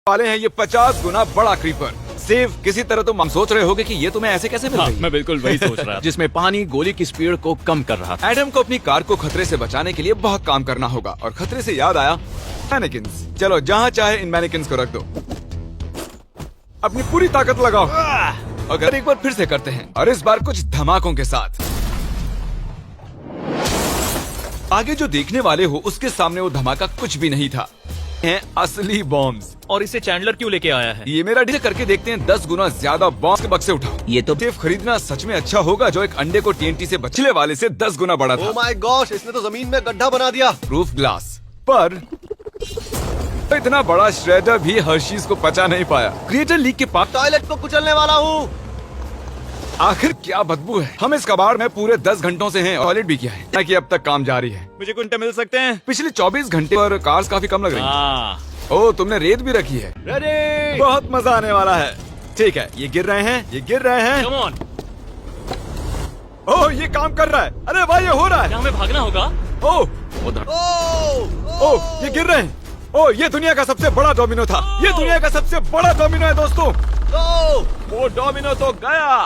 वाले हैं ये 50 गुना बड़ा क्रीपर। सिर्फ किसी तरह तुम हम सोच रहे होगे कि ये तुम्हें ऐसे कैसे मिल रही है? मैं बिल्कुल वही सोच रहा था। जिसमें पानी गोली की स्पीड को कम कर रहा था। एडम को अपनी कार को खतरे से बचाने के लिए बहुत काम करना होगा और खतरे से याद आया मैनेकिन्स। चलो जहाँ चाहे इन मैनेकिन्स को रख दो, अपनी पूरी ताकत लगाओ। अगर एक बार फिर से करते हैं और इस बार कुछ धमाकों के साथ। आगे जो देखने वाले हो उसके सामने वो धमाका कुछ भी नहीं था, हैं असली बॉम्ब्स। और इसे चैंडलर क्यों लेके आया है? ये मेरा डीजे करके देखते हैं 10 गुना ज्यादा बॉम्ब के बक्से उठाओ। ये तो सिर्फ खरीदना सच में अच्छा होगा जो एक अंडे को TNT से बचने वाले से 10 गुना बड़ा था। ओह माय गॉश, इसने तो जमीन में गड्ढा बना दिया। प्रूफ ग्लास पर इतना बड़ा श्रेडर भी हर्शीज को पचा नहीं पाया। क्रिएटर लीग के पास टॉयलेट को कुचलने वाला हूँ। आखिर क्या बदबू है। हम इस कबाड़ में पूरे 10 घंटों से हैं, टॉयलेट भी किया है ताकि अब तक काम जारी है। मुझे कुंटे मिल सकते हैं? पिछले 24 घंटे पर कार्स काफी कम लग रही हैं। हाँ। ओह तुमने रेत भी रखी है। रेडी। बहुत मजा आने वाला है। ठीक है, ये गिर रहे हैं, ये गिर रहे हैं। Come on. ओह ये काम कर रहा है। अरे भाई ये हो रहा है। क्या हमें भागना होगा? ओह उधर। ओह ये गिर रहे हैं। ओह ये दुनिया का सबसे बड़ा डोमिनो था। ये दुनिया का सबसे बड़ा डोमिनो है दोस्तों। वो डोमिनो तो गया।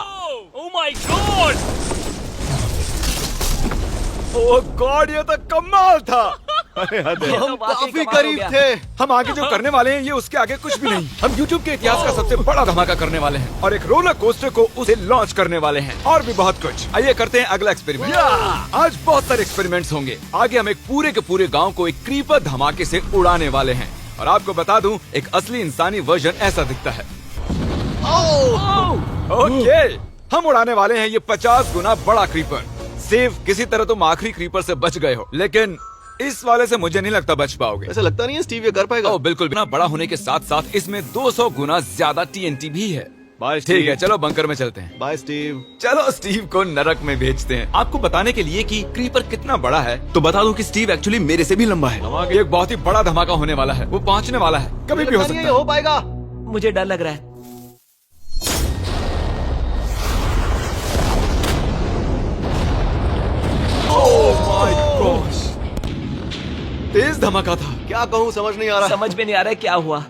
Oh my God. Oh God ये तो कमाल था। अरे हद है। हम काफी करीब थे। हम आगे जो करने वाले हैं ये उसके आगे कुछ भी नहीं। हम YouTube के इतिहास का सबसे बड़ा धमाका करने वाले हैं और एक रोलर कोस्टर को उसे लॉन्च करने वाले हैं और भी बहुत कुछ। आइए करते हैं अगला एक्सपेरिमेंट। आज बहुत सारे एक्सपेरिमेंट्स होंगे। आगे हम एक पूरे के पूरे गांव को एक क्रीपर धमाके से उड़ाने वाले हैं और आपको बता दूं एक असली इंसानी वर्जन ऐसा दिखता है। ओके हम उड़ाने वाले हैं ये 50 गुना बड़ा क्रीपर। सिर्फ किसी तरह तुम आखिरी क्रीपर से बच गए हो, लेकिन इस वाले से मुझे नहीं लगता बच पाओगे। ऐसा लगता नहीं है स्टीव ये कर पाएगा। ओह बिल्कुल, बिना बड़ा होने के साथ साथ इसमें 200 गुना ज्यादा TNT भी है। बाय ठीक है चलो बंकर में चलते हैं। Bye Steve. चलो स्टीव को नरक में भेजते हैं। आपको बताने के लिए कि क्रीपर कितना बड़ा है तो बता दूं कि स्टीव एक्चुअली मेरे से भी लंबा है। एक बहुत ही बड़ा धमाका होने वाला है, वो पहुंचने वाला है, कभी भी हो सकता ये है। हो पाएगा। मुझे डर लग रहा है। तेज धमाका था। क्या कहूँ समझ नहीं आ रहा। समझ में नहीं आ रहा है क्या हुआ।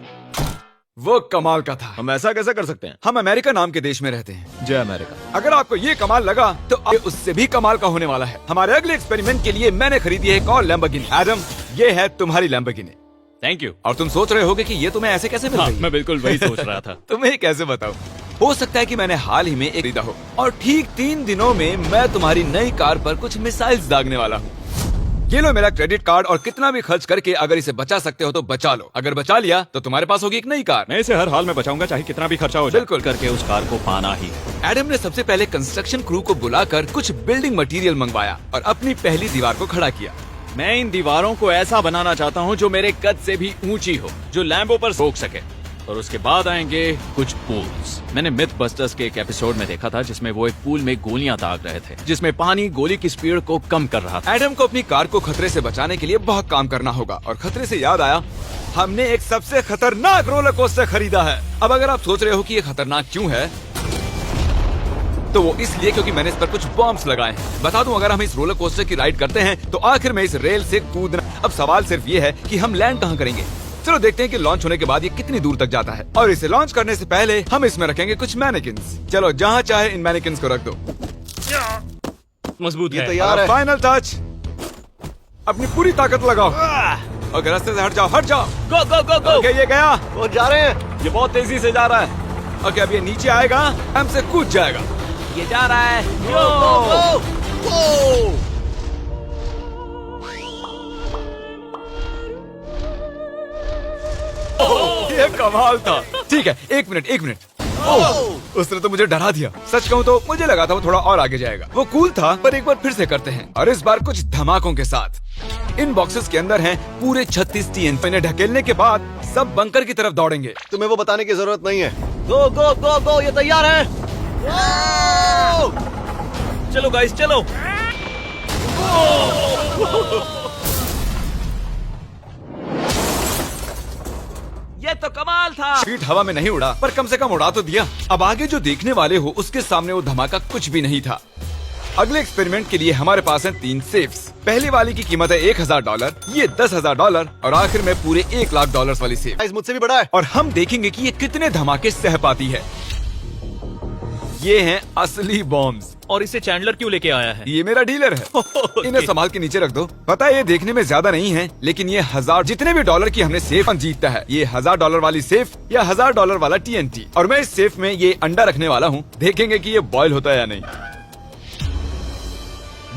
वो कमाल का था। हम ऐसा कैसे कर सकते हैं? हम अमेरिका नाम के देश में रहते हैं। जय अमेरिका। अगर आपको ये कमाल लगा तो अब ये उससे भी कमाल का होने वाला है। हमारे अगले एक्सपेरिमेंट के लिए मैंने खरीदी है एक और लैम्बोर्गिनी। एडम ये है तुम्हारी लैम्बोर्गिनी। Thank you. और तुम सोच रहे होगे कि ये तुम्हें ऐसे कैसे मिल हाँ, गई? मैं बिल्कुल वही सोच रहा था। तुम्हें कैसे बताऊं? हो सकता है कि मैंने हाल ही में एक खरीदा हो और ठीक 3 दिनों में मैं तुम्हारी नई कार पर कुछ मिसाइल्स दागने वाला हूँ। ये लो मेरा क्रेडिट कार्ड और कितना भी खर्च करके अगर इसे बचा सकते हो तो बचा लो। अगर बचा लिया तो तुम्हारे पास होगी एक नई कार। मैं इसे हर हाल में बचाऊंगा, चाहे कितना भी खर्चा हो जाए। बिल्कुल। करके उस कार को पाना ही है। एडम ने सबसे पहले कंस्ट्रक्शन क्रू को बुलाकर कुछ बिल्डिंग मटेरियल मंगवाया और अपनी पहली दीवार को खड़ा किया। मैं इन दीवारों को ऐसा बनाना चाहता हूँ जो मेरे कद से भी ऊंची हो, जो लैम्बो पर रोक सके। और उसके बाद आएंगे कुछ पूल्स। मैंने मिथ बस्टर्स के एक एपिसोड में देखा था जिसमें वो एक पूल में गोलियां दाग रहे थे, जिसमें पानी गोली की स्पीड को कम कर रहा था। एडम को अपनी कार को खतरे से बचाने के लिए बहुत काम करना होगा और खतरे से याद आया हमने एक सबसे खतरनाक रोलर कोस्टर खरीदा है। अब अगर आप सोच रहे हो कि ये खतरनाक क्यों है तो वो इसलिए क्योंकि मैंने इस पर कुछ बॉम्ब्स लगाए हैं। बता दूं अगर हम इस रोलर कोस्टर की राइड करते हैं तो आखिर में इस रेल से कूदना। अब सवाल सिर्फ ये है कि हम लैंड कहाँ करेंगे। चलो देखते हैं कि लॉन्च होने के बाद ये कितनी दूर तक जाता है और इसे लॉन्च करने से पहले हम इसमें रखेंगे कुछ मैनेकिन्स। चलो जहाँ चाहे इन मैनेकिन्स को रख दो। मजबूत ये है। तैयार है। फाइनल टच, अपनी पूरी ताकत लगाओ और रास्ते से हट जाओ, हट जाओ। गो गो गो गो। ओके ये गया। वो जा रहे हैं। ये बहुत तेजी से जा रहा है। ओके अब ये नीचे आएगा, हमसे कूद जाएगा। ये जा रहा है। ये कमाल था। ठीक है एक मिनट। ओह उसने तो मुझे डरा दिया। सच कहूँ तो मुझे लगा था वो थोड़ा और आगे जाएगा। वो कूल था पर एक बार फिर से करते हैं और इस बार कुछ धमाकों के साथ। इन बॉक्सेस के अंदर हैं पूरे 36 TNT। इन्हें ढकेलने के बाद सब बंकर की तरफ दौड़ेंगे। तुम्हें वो बताने की जरूरत नहीं है। गो गो गो गो, ये तैयार है। चलो गाइस चलो। ये तो कमाल था। शीट हवा में नहीं उड़ा पर कम से कम उड़ा तो दिया। अब आगे जो देखने वाले हो उसके सामने वो धमाका कुछ भी नहीं था। अगले एक्सपेरिमेंट के लिए हमारे पास हैं 3 सेफ्स। पहली वाली की कीमत है $1000, ये $10,000 और आखिर में पूरे $1,00,000 वाली सेफ। साइज मुझसे भी बड़ा है। और हम देखेंगे कि ये कितने धमाके सह पाती है। ये हैं असली बॉम्ब्स। और इसे चैंडलर क्यों लेके आया है? ये मेरा डीलर है। इन्हें संभाल के नीचे रख दो। पता है ये देखने में ज्यादा नहीं है, लेकिन ये 1000 जितने भी डॉलर की हमने सेफ जीतता है। ये $1000 वाली सेफ या $1000 वाला TNT। और मैं इस सेफ में ये अंडा रखने वाला हूँ। देखेंगे कि ये बॉयल होता है या नहीं।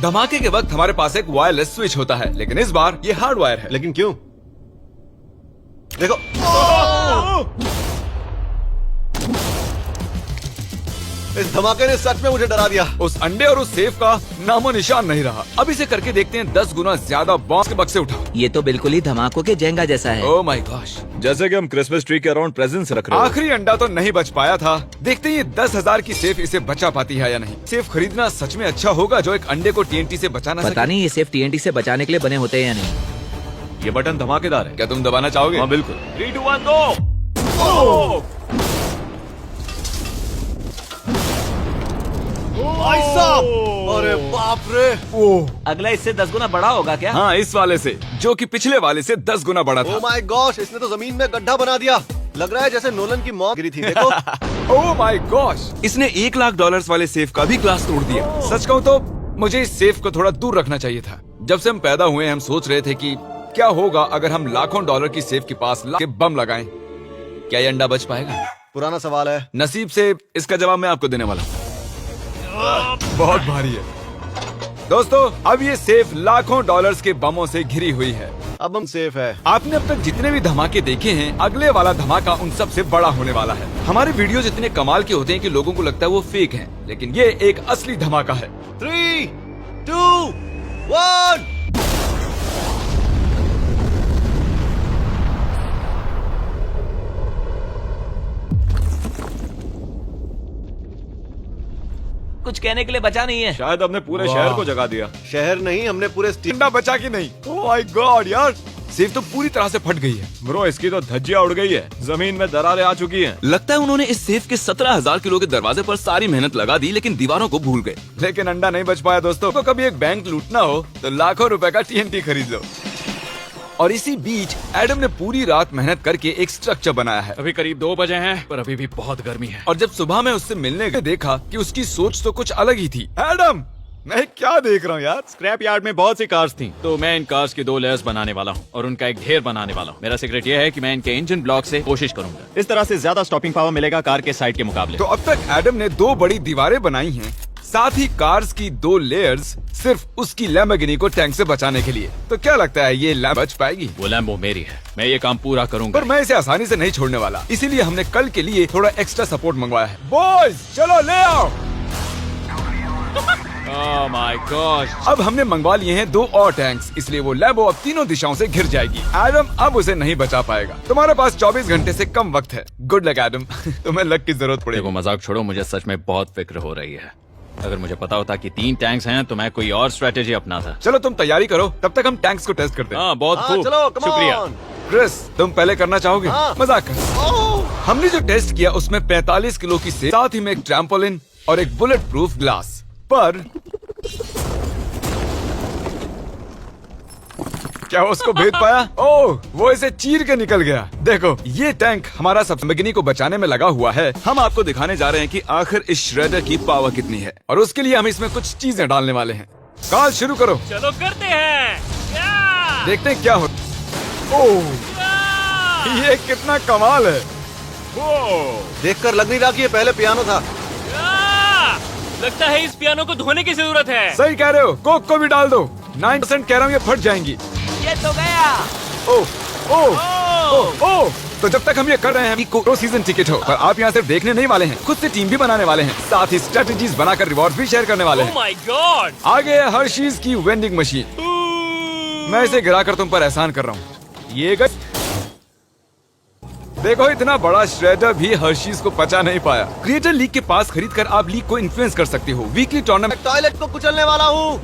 धमाके के वक्त हमारे पास एक वायरलेस स्विच होता है, लेकिन इस बार ये हार्ड वायर है। लेकिन क्यों? देखो, इस धमाके ने सच में मुझे डरा दिया। उस अंडे और उस सेफ का नामो निशान नहीं रहा। अब इसे करके देखते हैं 10 गुना ज्यादा बॉम्ब के बक्से उठाओ। ये तो बिल्कुल ही धमाकों के जेंगा जैसा है। Oh my gosh. जैसे कि हम क्रिसमस ट्री के अराउंड प्रेजेंट्स रख रहे हैं। आखिरी अंडा तो नहीं बच पाया था। देखते हैं ये 10,000 की सेफ इसे बचा पाती है या नहीं। सेफ खरीदना सच में अच्छा होगा जो एक अंडे को TNT से बचाना पता नहीं ये सेफ TNT से बचाने के लिए बने होते हैं या नहीं। ये बटन धमाकेदार है। क्या तुम दबाना चाहोगे? हाँ बिल्कुल। 3, 2, 1 गो। भाई साहब, अरे बाप रे। अगला इससे 10 गुना बड़ा होगा क्या? हाँ, इस वाले से, जो कि पिछले वाले से 10 गुना बड़ा था। ओह माय गॉश, इसने तो जमीन में गड्ढा बना दिया। लग रहा है जैसे नोलन की मौत गिरी थी। देखो। ओह माय गॉश, इसने $1,00,000 वाले सेफ का भी ग्लास तोड़ दिया। सच कहूँ तो मुझे इस सेफ को थोड़ा दूर रखना चाहिए था। जब से हम पैदा हुए हम सोच रहे थे कि क्या होगा अगर हम लाखों डॉलर की सेफ के पास के बम लगाएं। क्या ये अंडा बच पाएगा? पुराना सवाल है। नसीब से इसका जवाब मैं आपको देने वाला हूँ। बहुत भारी है दोस्तों। अब ये सेफ लाखों डॉलर्स के बमों से घिरी हुई है। अब हम सेफ है। आपने अब तक जितने भी धमाके देखे हैं, अगले वाला धमाका उन सब से बड़ा होने वाला है। हमारे वीडियोस इतने कमाल के होते हैं कि लोगों को लगता है वो फेक हैं, लेकिन ये एक असली धमाका है। 3, 2, 1। कुछ कहने के लिए बचा नहीं है। शायद हमने पूरे शहर को जगा दिया। शहर नहीं, हमने पूरे स्टीम। अंडा बचा कि नहीं? ओह माय गॉड यार, सेफ तो पूरी तरह से फट गई है। ब्रो, इसकी तो धज्जियां उड़ गई है। जमीन में दरारें आ चुकी हैं। लगता है उन्होंने इस सेफ के 17,000 किलो के दरवाजे पर सारी मेहनत लगा दी, लेकिन दीवारों को भूल गए। लेकिन अंडा नहीं बच पाया दोस्तों। तो कभी एक बैंक लूटना हो तो लाखों रुपए का TNT खरीद लो। और इसी बीच एडम ने पूरी रात मेहनत करके एक स्ट्रक्चर बनाया है। अभी करीब 2 बजे हैं, पर अभी भी बहुत गर्मी है। और जब सुबह मैं उससे मिलने गया देखा कि उसकी सोच तो कुछ अलग ही थी। एडम, मैं क्या देख रहा हूँ यार? स्क्रैप यार्ड में बहुत सी कार्स थी, तो मैं इन कार्स की 2 लेयर्स बनाने वाला हूँ और उनका एक ढेर बनाने वाला हूँ। मेरा सीक्रेट ये है कि मैं इनके इंजन ब्लॉक से कोशिश करूंगा। इस तरह से ज्यादा स्टॉपिंग पावर मिलेगा कार के साइड के मुकाबले। तो अब तक एडम ने 2 बड़ी दीवारें बनाई हैं, साथ ही कार्स की 2 लेयर्स सिर्फ उसकी लैम्बोर्गिनी को टैंक से बचाने के लिए। तो क्या लगता है ये लैम्ब बच पाएगी? वो लैम्बो मेरी है, मैं ये काम पूरा करूंगा। पर मैं इसे आसानी से नहीं छोड़ने वाला, इसीलिए हमने कल के लिए थोड़ा एक्स्ट्रा सपोर्ट मंगवाया है। बॉयज चलो ले आओ। Oh my God. अब हमने मंगवा लिए हैं 2 और टैंक्स, इसलिए वो लैम्बो अब तीनों दिशाओं से घिर जाएगी। एडम अब उसे नहीं बचा पाएगा। तुम्हारे पास 24 घंटे से कम वक्त है। Good luck Adam. तुम्हें लक की जरूरत पड़ेगी। देखो मजाक छोड़ो, मुझे सच में बहुत फिक्र हो रही है। अगर मुझे पता होता कि 3 टैंक्स हैं तो मैं कोई और स्ट्रेटेजी अपनाता। चलो तुम तैयारी करो, तब तक हम टैंक्स को टेस्ट करते हैं। हाँ बहुत खूब, चलो, come शुक्रिया। on। क्रिस, तुम पहले करना चाहोगे? हाँ। मजाक कर। हमने जो टेस्ट किया उसमें 45 किलो की सेफ, साथ ही में एक ट्रैम्पोलिन और एक बुलेट प्रूफ ग्लास। पर क्या उसको भेद पाया? ओह, वो इसे चीर के निकल गया। देखो, ये टैंक हमारा सब लैम्बोर्गिनी को बचाने में लगा हुआ है। हम आपको दिखाने जा रहे हैं कि आखिर इस श्रेडर की पावर कितनी है, और उसके लिए हम इसमें कुछ चीजें डालने वाले हैं। कॉल शुरू करो। चलो करते हैं। देखते हैं क्या हो। ओह, ये कितना कमाल है। देखकर लग नहीं रहा कि ये पहले पियानो था। लगता है इस पियानो को धोने की जरूरत है। सही कह रहे हो, कोक को भी डाल दो। 9% कह रहा हूँ ये फट जाएंगी। ये तो गया। ओह ओह ओह ओह। तो जब तक हम ये कर रहे हैं को सीजन टिकट हो, पर आप यहाँ सिर्फ देखने नहीं वाले हैं, खुद से टीम भी बनाने वाले हैं, साथ ही स्ट्रेटेजीज बनाकर रिवॉर्ड भी शेयर करने वाले हैं। My God. आगे है हर्शीज की वेंडिंग मशीन। मैं इसे गिराकर तुम पर एहसान कर रहा हूँ। ये देखो, इतना बड़ा श्रेडर भी हर्शीज को पचा नहीं पाया। क्रिएटर लीग के पास खरीद कर आप लीग को इन्फ्लुएंस कर सकते हो। वीकली टूर्नामेंट टॉयलेट को कुचलने वाला हूँ।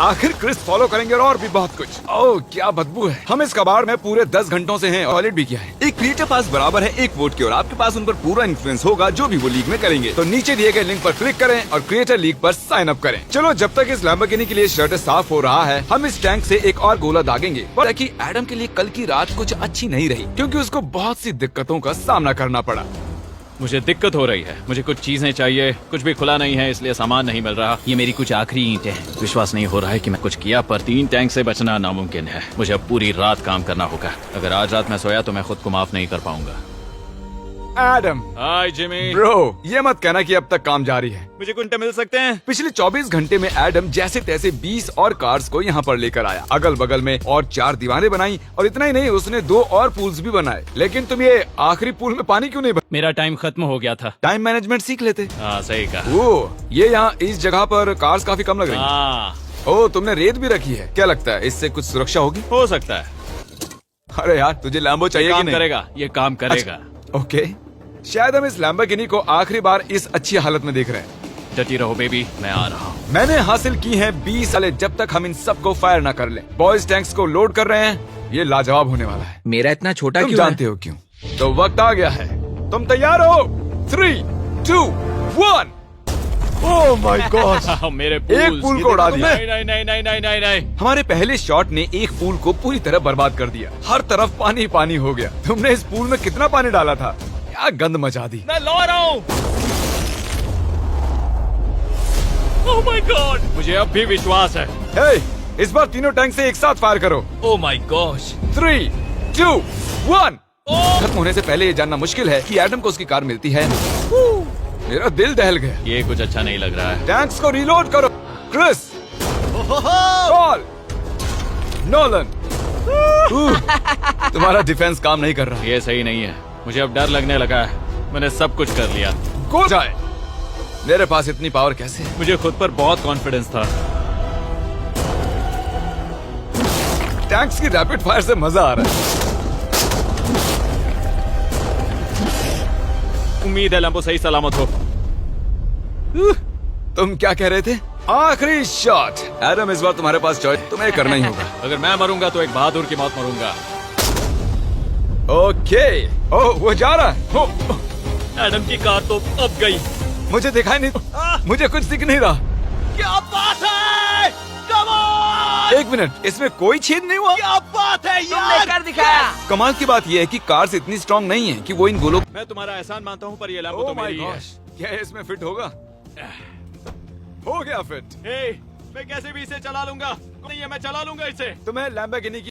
आखिर क्रिस फॉलो करेंगे और भी बहुत कुछ। ओह क्या बदबू है। हम इस कबाड़ में पूरे 10 घंटों से हैं, टॉयलेट भी किया है। एक क्रिएटर पास बराबर है 1 वोट के और आपके पास उन पर पूरा इन्फ्लुएंस होगा जो भी वो लीग में करेंगे। तो नीचे दिए गए लिंक पर क्लिक करें और क्रिएटर लीग पर साइन अप करें। चलो जब तक इस लैम्बोर्गिनी के लिए शर्ट साफ हो रहा है, हम इस टैंक से एक और गोला दागेंगे। पर कि एडम के लिए कल की रात कुछ अच्छी नहीं रही क्योंकि उसको बहुत सी दिक्कतों का सामना करना पड़ा। मुझे दिक्कत हो रही है, मुझे कुछ चीजें चाहिए, कुछ भी खुला नहीं है इसलिए सामान नहीं मिल रहा। ये मेरी कुछ आखिरी ईंटें हैं। विश्वास नहीं हो रहा है कि मैं कुछ किया, पर 3 टैंक से बचना नामुमकिन है। मुझे अब पूरी रात काम करना होगा। अगर आज रात मैं सोया तो मैं खुद को माफ नहीं कर पाऊंगा। एडम, हाय जिमी। ब्रो, ये मत कहना कि अब तक काम जारी है। मुझे कुछ मिल सकते हैं? पिछले 24 घंटे में एडम जैसे तैसे 20 और कार्स को यहाँ पर लेकर आया। अगल बगल में और 4 दीवारें बनाई और इतना ही नहीं, उसने 2 और पूल्स भी बनाए। लेकिन तुम ये आखिरी पूल में पानी क्यों नहीं भरा? मेरा टाइम खत्म हो गया था। टाइम मैनेजमेंट सीख लेते। हाँ सही कहा। ओ, ये यहाँ इस जगह पर कार्स काफी कम लग रही हैं। हाँ ओ, तुमने रेत भी रखी है। क्या लगता है इससे कुछ सुरक्षा होगी? हो सकता है। अरे यार, तुझे लैम्बो चाहिए कि काम नहीं? करेगा, ये काम करेगा। ओके, शायद हम इस लैम्बोर्गिनी को आखिरी बार इस अच्छी हालत में देख रहे हैं। डटी रहो बेबी, मैं आ रहा हूँ। मैंने हासिल की है 20 साले जब तक हम इन सबको फायर ना कर लें। बॉयज टैंक्स को लोड कर रहे हैं। ये लाजवाब होने वाला है। मेरा इतना छोटा तुम क्यों जानते हो क्यों? तो वक्त आ गया है। तुम तैयार हो? 3, 2, 1। ओह माय गॉड, मेरे एक पूल को उड़ा दिया। नहीं नहीं नहीं नहीं नहीं नहीं नहीं। हमारे पहले शॉट ने एक पूल को पूरी तरह बर्बाद कर दिया। हर तरफ पानी पानी हो गया। तुमने इस पूल में कितना पानी डाला था? क्या गंद मचा दी। मैं ला रहा हूँ। ओह माय गॉड, मुझे अब भी विश्वास है। हे, इस बार तीनों टैंक से एक साथ फायर करो। Oh my gosh. 3, 2, 1। खत्म होने से पहले ये जानना मुश्किल है कि एडम को उसकी कार मिलती है। मेरा दिल दहल गया। ये कुछ अच्छा नहीं लग रहा है। टैंक्स को रीलोड करो। Chris, Paul, Nolan. तुम्हारा डिफेंस काम नहीं कर रहा। ये सही नहीं है। मुझे अब डर लगने लगा है। मैंने सब कुछ कर लिया। go जाए। मेरे पास इतनी पावर कैसे है? मुझे खुद पर बहुत कॉन्फिडेंस था। टैंक्स की रैपिड फायर से मजा आ रहा है। उम्मीद है लंबो सही सलामत हो। तुम क्या कह रहे थे? आखिरी शॉट। एडम, इस बार तुम्हारे पास चॉइस, तुम्हें करना ही होगा। अगर मैं मरूंगा तो एक बहादुर की मौत मरूंगा। ओके। ओह, वो जा रहा है। ओह, एडम की कार तो अब गई। मुझे दिखाई नहीं, मुझे कुछ दिख नहीं रहा। क्या बात है? Come on! 1 मिनट, इसमें कोई छेद नहीं हुआ। क्या बात है तुमने कर दिखाया। कमाल की बात यह है कि कार्स इतनी स्ट्रांग नहीं है कि वो इन गोलों। मैं तुम्हारा एहसान मानता हूँ, पर ये लैम्बो तो ओह माय मेरी है। गॉश, क्या इसमें फिट होगा? हो गया फिट। हे, मैं कैसे भी इसे चला लूंगा। नहीं है, मैं चला लूंगा इसे। तुम्हें लैम्बोर्गिनी की